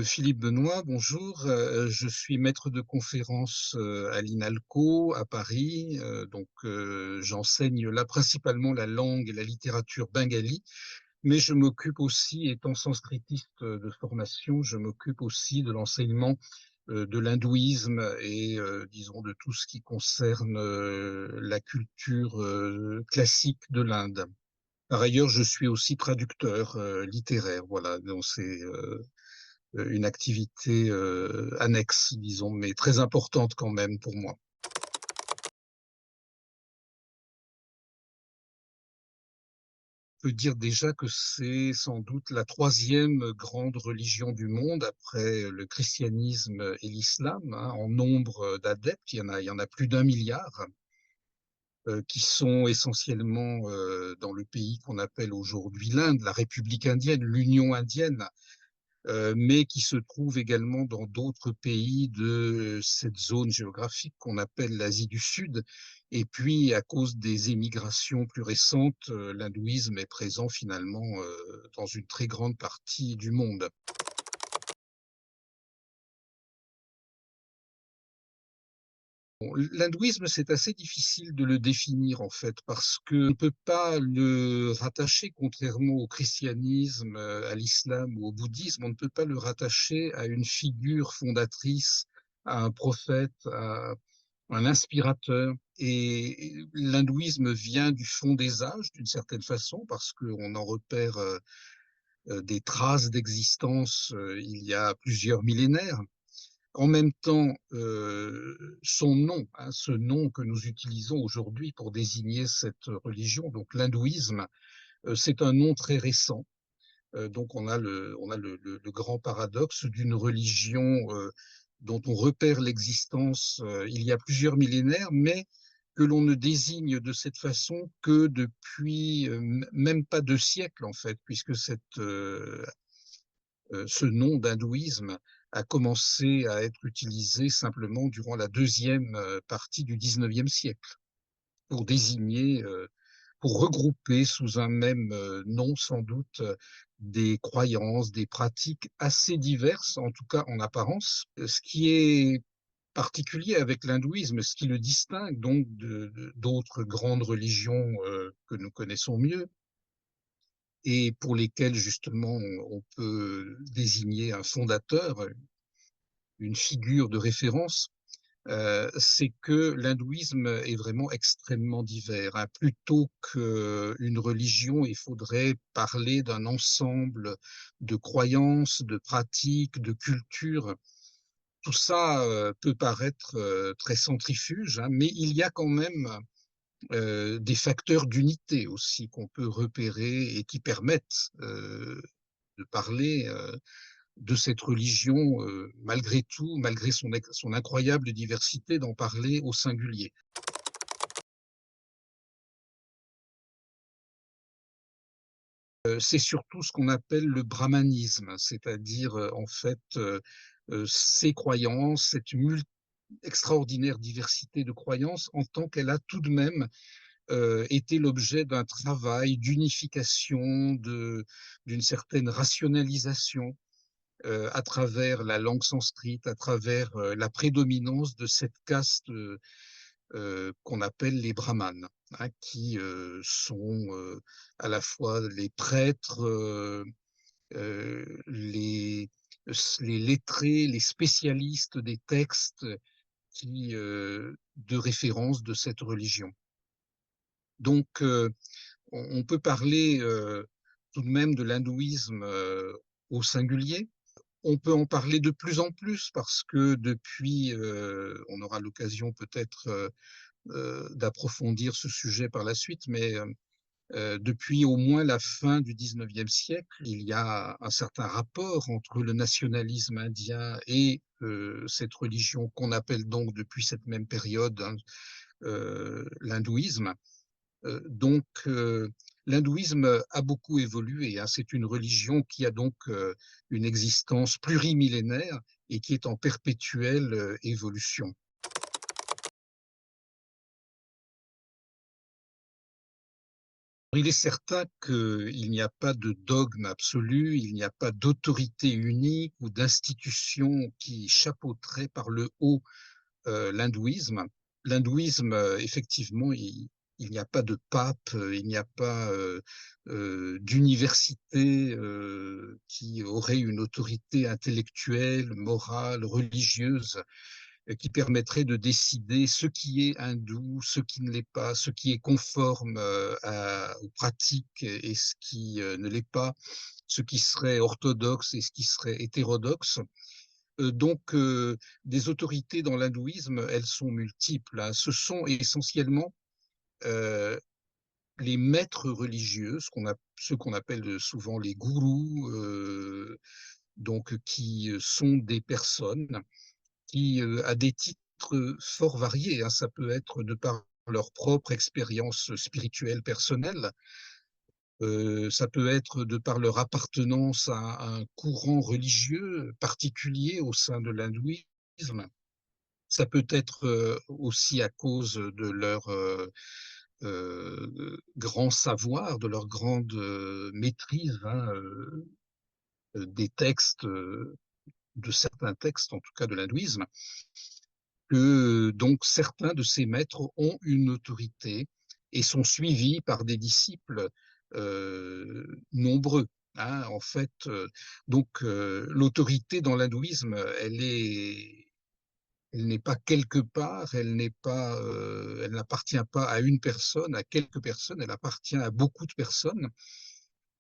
Philippe Benoît, bonjour. Je suis maître de conférence à l'INALCO à Paris. J'enseigne là principalement la langue et la littérature bengali, mais je m'occupe aussi, étant sanskritiste de formation, je m'occupe aussi de l'enseignement de l'hindouisme et disons de tout ce qui concerne la culture classique de l'Inde. Par ailleurs, je suis aussi traducteur littéraire. Voilà, donc c'est une activité annexe, disons, mais très importante quand même pour moi. On peut dire déjà que c'est sans doute la troisième grande religion du monde après le christianisme et l'islam, hein, en nombre d'adeptes. Il y en a plus d'un milliard qui sont essentiellement dans le pays qu'on appelle aujourd'hui l'Inde, la République indienne, l'Union indienne, mais qui se trouve également dans d'autres pays de cette zone géographique qu'on appelle l'Asie du Sud. Et puis, à cause des émigrations plus récentes, l'hindouisme est présent finalement dans une très grande partie du monde. Bon, l'hindouisme, c'est assez difficile de le définir en fait, parce qu'on ne peut pas le rattacher, contrairement au christianisme, à l'islam ou au bouddhisme, on ne peut pas le rattacher à une figure fondatrice, à un prophète, à un inspirateur. Et l'hindouisme vient du fond des âges, d'une certaine façon, parce qu'on en repère des traces d'existence il y a plusieurs millénaires. En même temps, son nom, hein, ce nom que nous utilisons aujourd'hui pour désigner cette religion, donc l'hindouisme, c'est un nom très récent. Donc on a le grand paradoxe d'une religion dont on repère l'existence il y a plusieurs millénaires, mais que l'on ne désigne de cette façon que depuis même pas 2 siècles en fait, puisque ce nom d'hindouisme a commencé à être utilisé simplement durant la deuxième partie du 19e siècle pour désigner, pour regrouper sous un même nom sans doute des croyances, des pratiques assez diverses, en tout cas en apparence. Ce qui est particulier avec l'hindouisme, ce qui le distingue donc d'autres grandes religions que nous connaissons mieux, et pour lesquelles justement on peut désigner un fondateur, une figure de référence, c'est que l'hindouisme est vraiment extrêmement divers, hein. Plutôt qu'une religion, il faudrait parler d'un ensemble de croyances, de pratiques, de cultures. Tout ça peut paraître très centrifuge, hein, mais il y a quand même des facteurs d'unité aussi qu'on peut repérer et qui permettent de parler de cette religion, malgré tout, malgré son incroyable diversité, d'en parler au singulier. C'est surtout ce qu'on appelle le brahmanisme, c'est-à-dire en fait ces croyances, cette extraordinaire diversité de croyances, en tant qu'elle a tout de même été l'objet d'un travail d'unification, d'une certaine rationalisation à travers la langue sanskrite, à travers la prédominance de cette caste qu'on appelle les brahmanes, hein, qui sont à la fois les prêtres, les, les lettrés, les spécialistes des textes de référence de cette religion. Donc, on peut parler tout de même de l'hindouisme au singulier. On peut en parler de plus en plus parce que depuis, on aura l'occasion peut-être d'approfondir ce sujet par la suite, mais depuis au moins la fin du 19e siècle, il y a un certain rapport entre le nationalisme indien et cette religion qu'on appelle donc depuis cette même période, hein, l'hindouisme. L'hindouisme a beaucoup évolué, hein. C'est une religion qui a donc une existence plurimillénaire et qui est en perpétuelle évolution. Il est certain qu'il n'y a pas de dogme absolu, il n'y a pas d'autorité unique ou d'institution qui chapeauterait par le haut l'hindouisme. L'hindouisme, effectivement, il n'y a pas de pape, il n'y a pas d'université qui aurait une autorité intellectuelle, morale, religieuse qui permettrait de décider ce qui est hindou, ce qui ne l'est pas, ce qui est conforme aux pratiques et ce qui ne l'est pas, ce qui serait orthodoxe et ce qui serait hétérodoxe. Donc, des autorités dans l'hindouisme, elles sont multiples, hein. Ce sont essentiellement euh, les maîtres religieux, ceux qu'on appelle souvent les gourous, donc qui sont des personnes qui, à des titres fort variés, hein, ça peut être de par leur propre expérience spirituelle personnelle, ça peut être de par leur appartenance à un courant religieux particulier au sein de l'hindouisme. Ça peut être aussi à cause de leur grand savoir, de leur grande maîtrise, hein, des textes, de certains textes, en tout cas de l'hindouisme, que donc certains de ces maîtres ont une autorité et sont suivis par des disciples nombreux, hein. En fait, l'autorité dans l'hindouisme, elle n'est pas quelque part, elle n'appartient pas à une personne, à quelques personnes, elle appartient à beaucoup de personnes.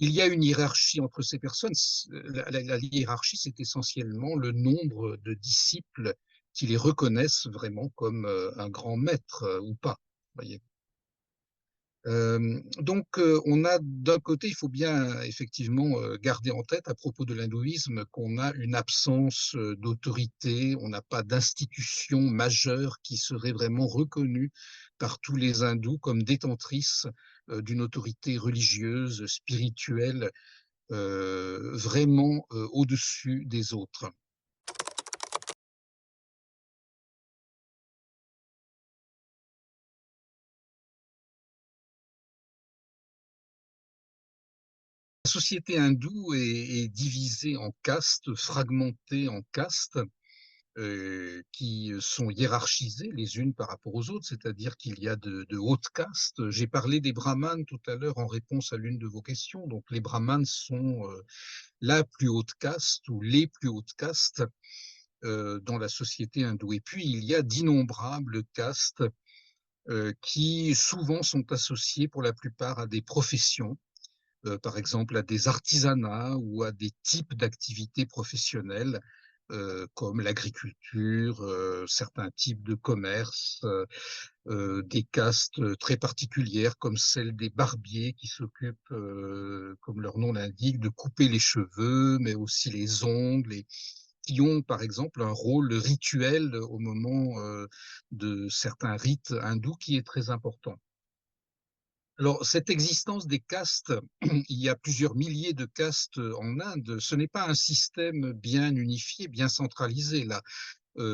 Il y a une hiérarchie entre ces personnes. La hiérarchie, c'est essentiellement le nombre de disciples qui les reconnaissent vraiment comme un grand maître ou pas. Voyez. On a d'un côté, il faut bien effectivement garder en tête à propos de l'hindouisme qu'on a une absence d'autorité, on n'a pas d'institution majeure qui serait vraiment reconnue par tous les hindous comme détentrice d'une autorité religieuse, spirituelle, vraiment au-dessus des autres. La société hindoue est divisée en castes, fragmentée en castes, qui sont hiérarchisées les unes par rapport aux autres, c'est-à-dire qu'il y a de hautes castes. J'ai parlé des brahmanes tout à l'heure en réponse à l'une de vos questions. Donc les brahmanes sont la plus haute caste ou les plus hautes castes dans la société hindoue. Et puis il y a d'innombrables castes qui souvent sont associées pour la plupart à des professions, par exemple à des artisanats ou à des types d'activités professionnelles comme l'agriculture, certains types de commerce, des castes très particulières comme celle des barbiers qui s'occupent, comme leur nom l'indique, de couper les cheveux, mais aussi les ongles, et qui ont par exemple un rôle rituel au moment de certains rites hindous qui est très important. Alors, cette existence des castes, il y a plusieurs milliers de castes en Inde. Ce n'est pas un système bien unifié, bien centralisé. Là,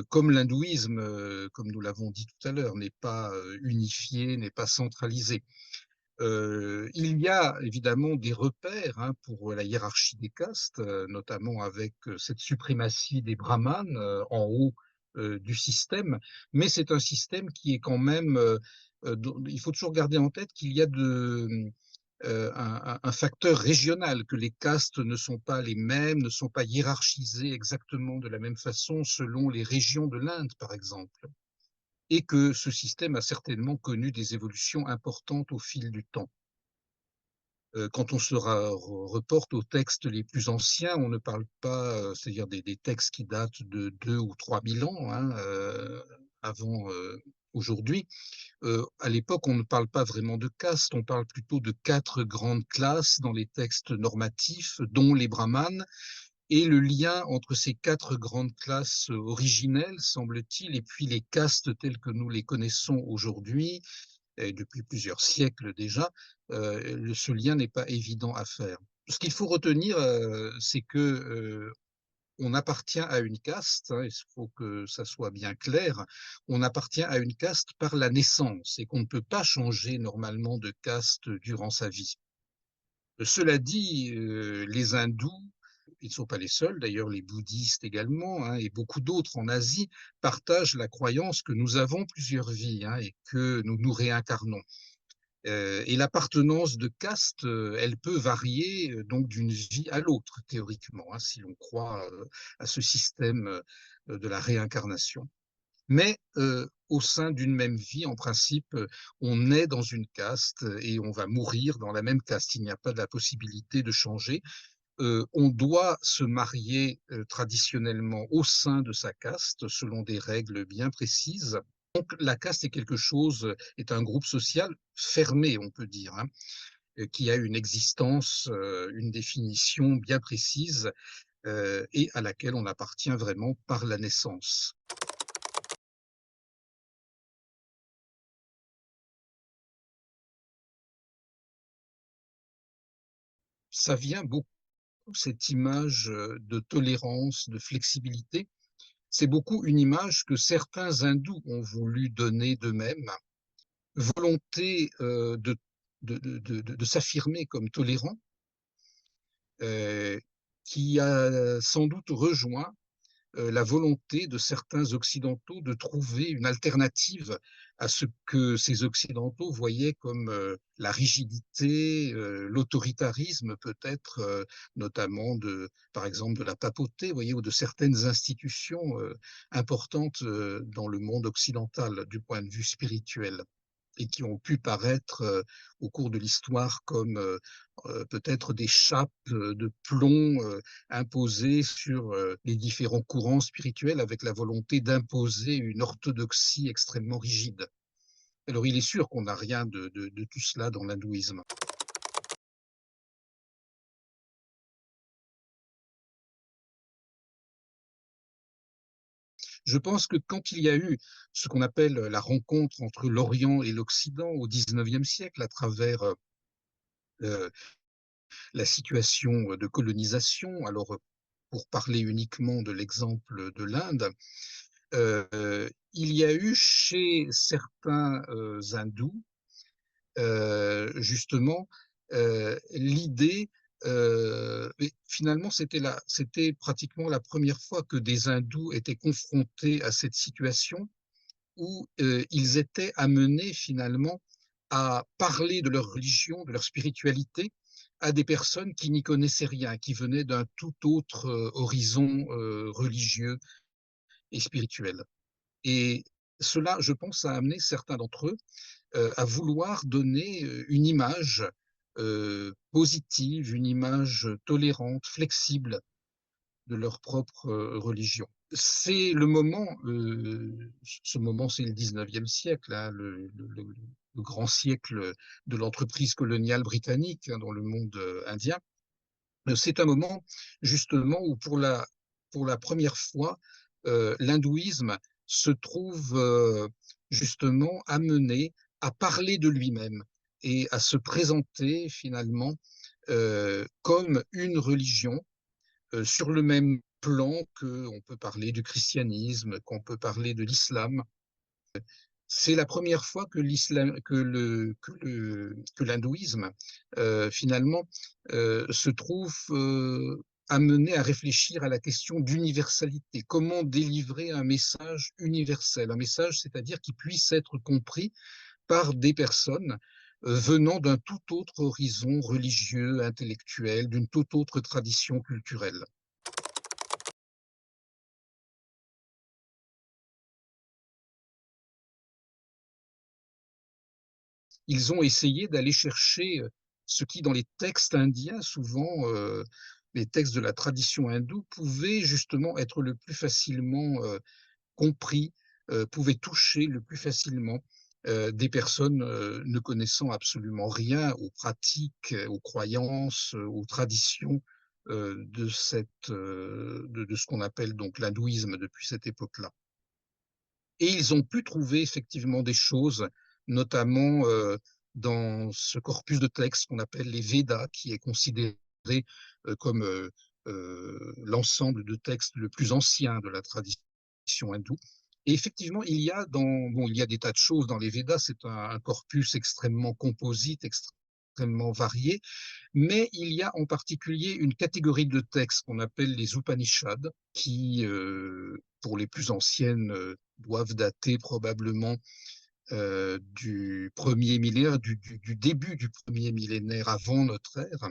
comme l'hindouisme, comme nous l'avons dit tout à l'heure, n'est pas unifié, n'est pas centralisé. Il y a évidemment des repères hein, pour la hiérarchie des castes, notamment avec cette suprématie des brahmanes en haut du système, mais c'est un système qui est quand même, il faut toujours garder en tête qu'il y a un facteur régional, que les castes ne sont pas les mêmes, ne sont pas hiérarchisées exactement de la même façon selon les régions de l'Inde, par exemple, et que ce système a certainement connu des évolutions importantes au fil du temps. Quand on se reporte aux textes les plus anciens, on ne parle pas, c'est-à-dire des textes qui datent de 2 ou 3 000 ans hein, avant aujourd'hui. À l'époque, on ne parle pas vraiment de caste, on parle plutôt de 4 grandes classes dans les textes normatifs, dont les brahmanes, et le lien entre ces 4 grandes classes originelles, semble-t-il, et puis les castes telles que nous les connaissons aujourd'hui, et depuis plusieurs siècles déjà, ce lien n'est pas évident à faire. Ce qu'il faut retenir, c'est que on appartient à une caste, hein, il faut que ça soit bien clair, on appartient à une caste par la naissance et qu'on ne peut pas changer normalement de caste durant sa vie. Cela dit, les hindous, ils ne sont pas les seuls, d'ailleurs les bouddhistes également, hein, et beaucoup d'autres en Asie, partagent la croyance que nous avons plusieurs vies, hein, et que nous nous réincarnons. Et l'appartenance de caste, elle peut varier donc d'une vie à l'autre, théoriquement, hein, si l'on croit à ce système de la réincarnation. Mais au sein d'une même vie, en principe, on naît dans une caste et on va mourir dans la même caste. Il n'y a pas de la possibilité de changer. On doit se marier traditionnellement au sein de sa caste, selon des règles bien précises. Donc la caste est quelque chose, est un groupe social fermé, on peut dire, hein, qui a une existence, une définition bien précise et à laquelle on appartient vraiment par la naissance. Ça vient beaucoup, cette image de tolérance, de flexibilité. C'est beaucoup une image que certains hindous ont voulu donner d'eux-mêmes, volonté de s'affirmer comme tolérant, euh, qui a sans doute rejoint la volonté de certains Occidentaux de trouver une alternative à ce que ces Occidentaux voyaient comme la rigidité, l'autoritarisme peut-être, notamment par exemple, de la papauté, vous voyez, ou de certaines institutions importantes dans le monde occidental du point de vue spirituel et qui ont pu paraître au cours de l'histoire comme peut-être des chapes de plomb imposées sur les différents courants spirituels avec la volonté d'imposer une orthodoxie extrêmement rigide. Alors il est sûr qu'on n'a rien de tout cela dans l'hindouisme. Je pense que quand il y a eu ce qu'on appelle la rencontre entre l'Orient et l'Occident au XIXe siècle, à travers euh, la situation de colonisation, alors pour parler uniquement de l'exemple de l'Inde, il y a eu chez certains hindous justement l'idée, finalement c'était pratiquement la première fois que des hindous étaient confrontés à cette situation où ils étaient amenés finalement à parler de leur religion, de leur spiritualité, à des personnes qui n'y connaissaient rien, qui venaient d'un tout autre horizon religieux et spirituel. Et cela, je pense, a amené certains d'entre eux à vouloir donner une image positive, une image tolérante, flexible de leur propre religion. C'est le moment, ce moment c'est le 19e siècle, hein, le grand siècle de l'entreprise coloniale britannique hein, dans le monde indien. C'est un moment justement où pour la première fois, l'hindouisme se trouve justement amené à parler de lui-même et à se présenter finalement comme une religion sur le même plan qu'on peut parler du christianisme, qu'on peut parler de l'islam. C'est la première fois que que l'hindouisme finalement se trouve amené à réfléchir à la question d'universalité. Comment délivrer un message universel, un message, c'est-à-dire qui puisse être compris par des personnes venant d'un tout autre horizon religieux, intellectuel, d'une toute autre tradition culturelle. Ils ont essayé d'aller chercher ce qui, dans les textes indiens, souvent les textes de la tradition hindoue, pouvaient justement être le plus facilement compris, pouvaient toucher le plus facilement des personnes ne connaissant absolument rien aux pratiques, aux croyances, aux traditions de ce qu'on appelle donc l'hindouisme depuis cette époque-là. Et ils ont pu trouver effectivement des choses, notamment dans ce corpus de textes qu'on appelle les Védas, qui est considéré comme l'ensemble de textes le plus ancien de la tradition hindoue. Et effectivement, il y a des tas de choses dans les Védas, c'est un corpus extrêmement composite, extrêmement varié, mais il y a en particulier une catégorie de textes qu'on appelle les Upanishads, qui, pour les plus anciennes, doivent dater probablement du premier millénaire, du début du premier millénaire avant notre ère.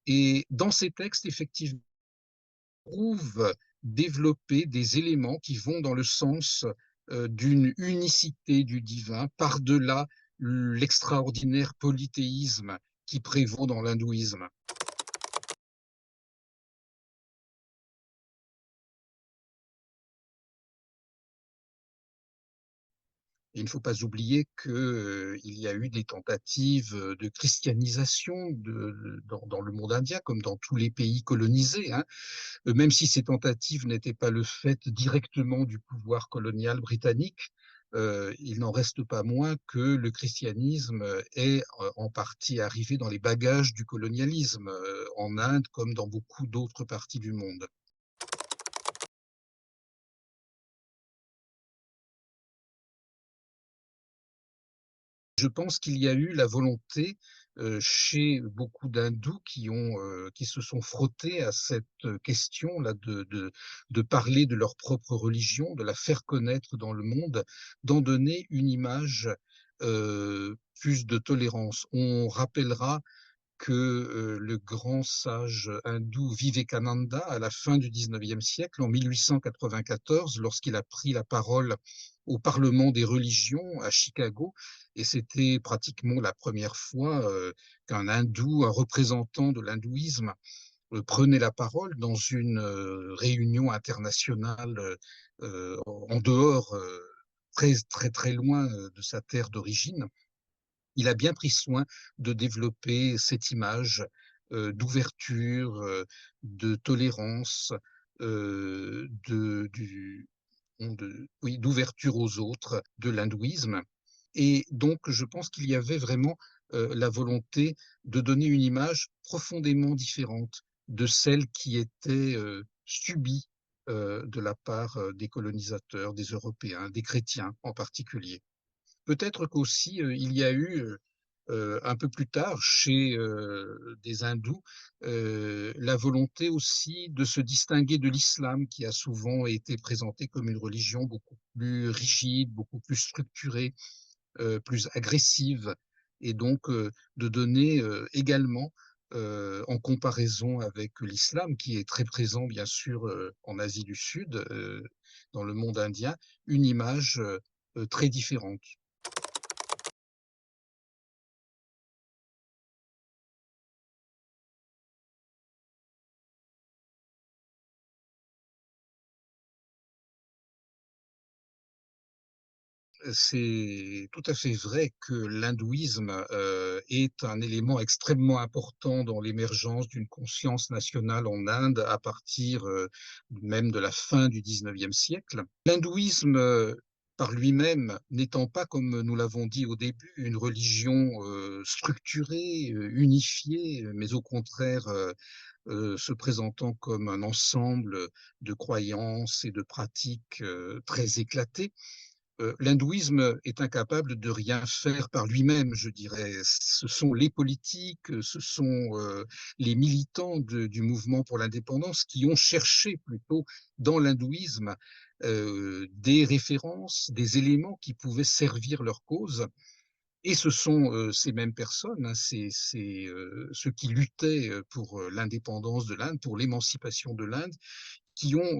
Et dans ces textes, effectivement, on trouve développer des éléments qui vont dans le sens d'une unicité du divin par-delà l'extraordinaire polythéisme qui prévaut dans l'hindouisme. Il ne faut pas oublier qu'il y a eu des tentatives de christianisation dans le monde indien, comme dans tous les pays colonisés, hein. Même si ces tentatives n'étaient pas le fait directement du pouvoir colonial britannique, il n'en reste pas moins que le christianisme est en partie arrivé dans les bagages du colonialisme, en Inde comme dans beaucoup d'autres parties du monde. Je pense qu'il y a eu la volonté chez beaucoup d'hindous qui se sont frottés à cette question-là de parler de leur propre religion, de la faire connaître dans le monde, d'en donner une image plus de tolérance. On rappellera que le grand sage hindou Vivekananda, à la fin du 19e siècle, en 1894, lorsqu'il a pris la parole au Parlement des religions à Chicago, et c'était pratiquement la première fois qu'un hindou, un représentant de l'hindouisme, prenait la parole dans une réunion internationale en dehors, très très très loin de sa terre d'origine. Il a bien pris soin de développer cette image d'ouverture, de tolérance, oui, d'ouverture aux autres, de l'hindouisme. Et donc, je pense qu'il y avait vraiment la volonté de donner une image profondément différente de celle qui était subie de la part des colonisateurs, des Européens, des chrétiens en particulier. Peut-être qu'aussi il y a eu un peu plus tard chez des hindous la volonté aussi de se distinguer de l'islam qui a souvent été présenté comme une religion beaucoup plus rigide, beaucoup plus structurée, plus agressive, et donc de donner également, en comparaison avec l'islam, qui est très présent bien sûr en Asie du Sud, dans le monde indien, une image très différente. C'est tout à fait vrai que l'hindouisme est un élément extrêmement important dans l'émergence d'une conscience nationale en Inde à partir même de la fin du 19e siècle. L'hindouisme, par lui-même, n'étant pas, comme nous l'avons dit au début, une religion structurée, unifiée, mais au contraire se présentant comme un ensemble de croyances et de pratiques très éclatées, l'hindouisme est incapable de rien faire par lui-même, je dirais. Ce sont les politiques, ce sont les militants du mouvement pour l'indépendance qui ont cherché plutôt dans l'hindouisme des références, des éléments qui pouvaient servir leur cause. Et ce sont ces mêmes personnes, hein, ceux qui luttaient pour l'indépendance de l'Inde, pour l'émancipation de l'Inde, qui ont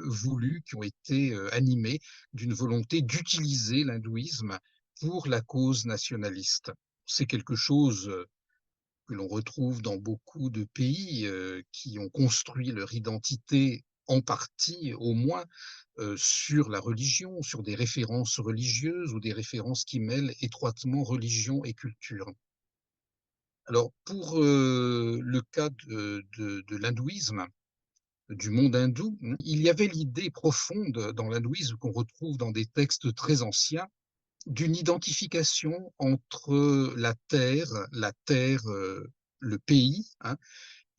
voulu, qui ont été animés d'une volonté d'utiliser l'hindouisme pour la cause nationaliste. C'est quelque chose que l'on retrouve dans beaucoup de pays qui ont construit leur identité en partie, au moins, sur la religion, sur des références religieuses ou des références qui mêlent étroitement religion et culture. Alors, pour le cas de l'hindouisme, du monde hindou, il y avait l'idée profonde dans l'hindouisme qu'on retrouve dans des textes très anciens d'une identification entre la terre, le pays, hein,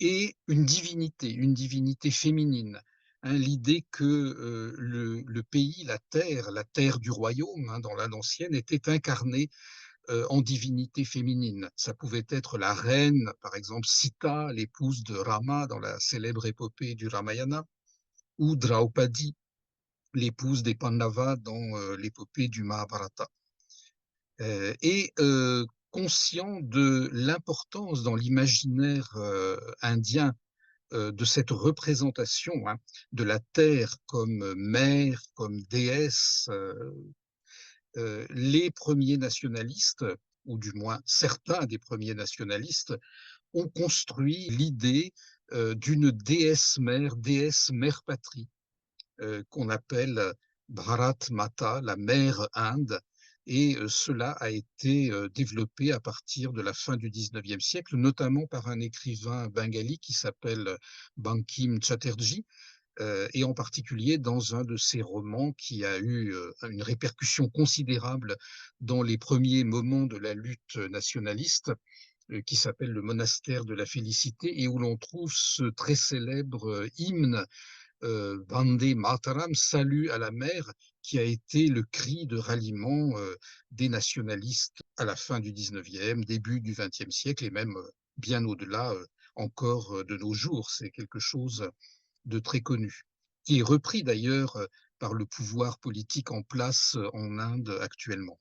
et une divinité féminine. Hein, l'idée que le pays, la terre du royaume, hein, dans l'Inde ancienne, était incarnée en divinité féminine. Ça pouvait être la reine, par exemple Sita, l'épouse de Rama dans la célèbre épopée du Ramayana, ou Draupadi, l'épouse des Pandavas dans l'épopée du Mahabharata. Conscient de l'importance dans l'imaginaire indien de cette représentation, hein, de la terre comme mère, comme déesse, les premiers nationalistes, ou du moins certains des premiers nationalistes, ont construit l'idée déesse mère patrie, qu'on appelle Bharat Mata, la mère Inde, et cela a été développé à partir de la fin du 19e siècle, notamment par un écrivain bengali qui s'appelle Bankim Chatterjee, et en particulier dans un de ses romans qui a eu une répercussion considérable dans les premiers moments de la lutte nationaliste, qui s'appelle Le monastère de la félicité, et où l'on trouve ce très célèbre hymne Vande Mataram, salut à la mer, qui a été le cri de ralliement des nationalistes à la fin du 19e, début du 20e siècle, et même bien au-delà encore de nos jours. C'est quelque chose de très connu, qui est repris d'ailleurs par le pouvoir politique en place en Inde actuellement.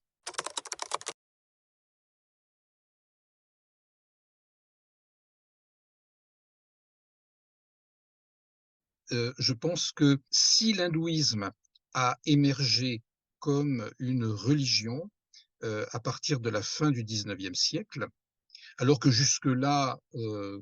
Je pense que si l'hindouisme a émergé comme une religion à partir de la fin du 19e siècle, alors que jusque-là,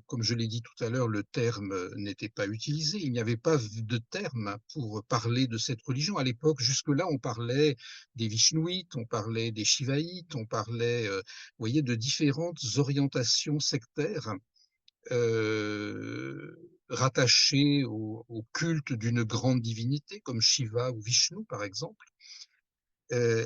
comme je l'ai dit tout à l'heure, le terme n'était pas utilisé. Il n'y avait pas de terme pour parler de cette religion. À l'époque, jusque-là, on parlait des Vishnouites, on parlait des Shivaïtes, on parlait, vous voyez, de différentes orientations sectaires euh, rattachées au culte d'une grande divinité, comme Shiva ou Vishnu, par exemple.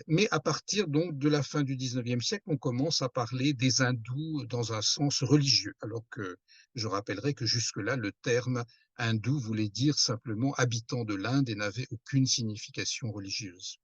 Mais à partir donc de la fin du 19e siècle, on commence à parler des hindous dans un sens religieux, alors que je rappellerai que jusque-là, le terme hindou voulait dire simplement habitant de l'Inde et n'avait aucune signification religieuse.